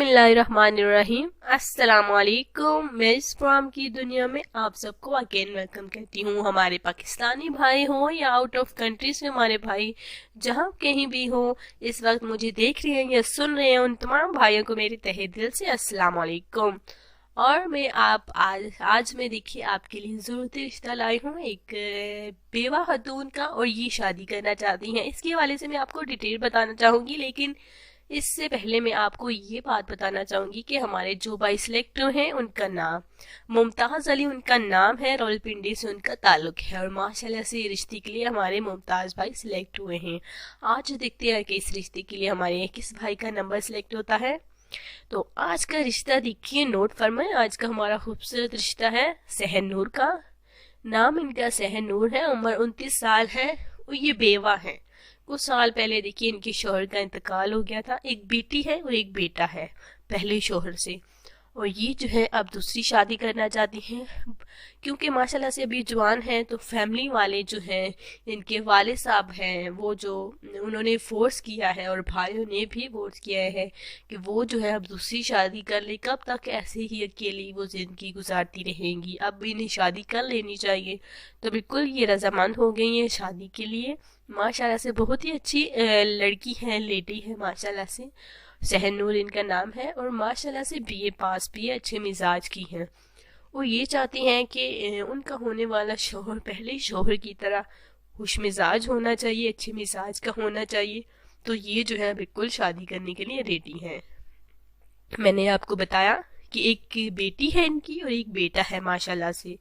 बिस्मिल्लाहिर्रहमानिर्रहीम। अस्सलामुअलैकुम। मैं इस प्रोग्राम की दुनिया में आप सबको अगेन वेलकम कहती हूँ। हमारे पाकिस्तानी भाई हो या आउट ऑफ कंट्रीज में हमारे भाई जहाँ कहीं भी हो इस वक्त मुझे देख रहे हैं या सुन रहे हैं, उन तमाम भाइयों को मेरे तहे दिल से अस्सलामुअलैकुम। और मैं आज मैं देखिए आपके लिए ज़रूरती रिश्ता लाई हूँ एक बेवा खतून का, और ये शादी करना चाहती हैं। इसके हवाले से मैं आपको डिटेल बताना चाहूँगी, लेकिन इससे पहले मैं आपको ये बात बताना चाहूंगी कि हमारे जो भाई सिलेक्ट हैं उनका नाम मुमताज अली उनका नाम है, रावलपिंडी से उनका ताल्लुक है, और माशाल्लाह से रिश्ते के लिए हमारे मुमताज भाई सिलेक्ट हुए हैं। आज देखते हैं कि इस रिश्ते के लिए हमारे किस भाई का नंबर सिलेक्ट होता है। तो आज का रिश्ता देखिए, नोट फरमाएं। आज का हमारा खूबसूरत रिश्ता है सहनूर का। नाम इनका सहनूर है, उम्र 29 साल है और ये बेवा है। कुछ साल पहले देखिए इनके शौहर का इंतकाल हो गया था। एक बेटी है और एक बेटा है पहले शौहर से, और ये जो है अब दूसरी शादी करना चाहती हैं क्योंकि माशाल्लाह से अभी जवान हैं। तो फैमिली वाले जो हैं, इनके वाले साहब हैं, वो जो उन्होंने फोर्स किया है और भाइयों ने भी फोर्स किया है कि वो जो है अब दूसरी शादी कर ले। कब तक ऐसे ही अकेली वो जिंदगी गुजारती रहेंगी, अब इन्हें शादी कर लेनी चाहिए। तो बिल्कुल ये रजामंद हो गई हैं शादी के लिए। माशाल्लाह से बहुत ही अच्छी लड़की है, लेडी है माशाल्लाह से। सहनूर इनका नाम है और माशाल्लाह से बीए पास भी है, अच्छे मिजाज की हैं। वो ये चाहती हैं कि उनका होने वाला शौहर पहले शौहर की तरह खुश मिजाज होना चाहिए, अच्छे मिजाज का होना चाहिए। तो ये जो है बिल्कुल शादी करने के लिए रेडी हैं। मैंने आपको बताया कि एक बेटी है इनकी और एक बेटा है माशाल्लाह से।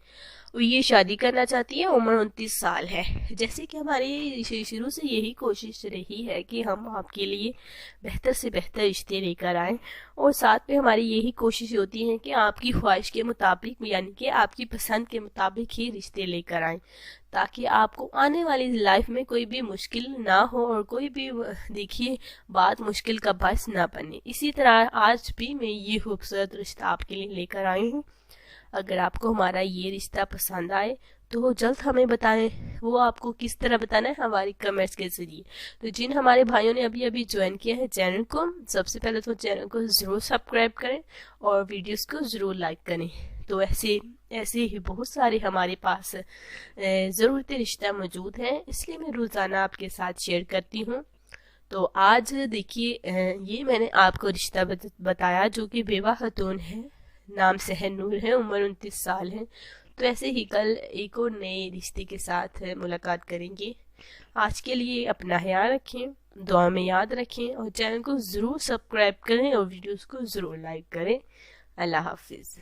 वो ये शादी करना चाहती है, उम्र 29 साल है। जैसे कि हमारी शुरू से यही कोशिश रही है कि हम आपके लिए बेहतर से बेहतर रिश्ते लेकर आएं, और साथ में हमारी यही कोशिश होती है कि आपकी ख्वाहिश के मुताबिक, यानी कि आपकी पसंद के मुताबिक ही रिश्ते लेकर आएं, ताकि आपको आने वाली लाइफ में कोई भी मुश्किल ना हो और कोई भी देखिए बात मुश्किल का बायस ना बने। इसी तरह आज भी मैं ये खूबसूरत रिश्ता आपके लिए लेकर आई हूँ। अगर आपको हमारा ये रिश्ता पसंद आए तो जल्द हमें बताएं। वो आपको किस तरह बताना है, हमारी कमेंट्स के जरिए। तो जिन हमारे भाइयों ने अभी अभी ज्वाइन किया है चैनल को, सबसे पहले तो चैनल को ज़रूर सब्सक्राइब करें और वीडियोस को ज़रूर लाइक करें। तो ऐसे ही बहुत सारे हमारे पास ज़रूरती रिश्ता मौजूद हैं, इसलिए मैं रोज़ाना आपके साथ शेयर करती हूँ। तो आज देखिए ये मैंने आपको रिश्ता बताया जो कि बेवा खतून है, नाम सहनूर है, उम्र 29 साल है। तो ऐसे ही कल एक और नए रिश्ते के साथ मुलाकात करेंगे। आज के लिए अपना ख्याल रखें, दुआ में याद रखें और चैनल को ज़रूर सब्सक्राइब करें और वीडियोस को ज़रूर लाइक करें। अल्लाह हाफिज़।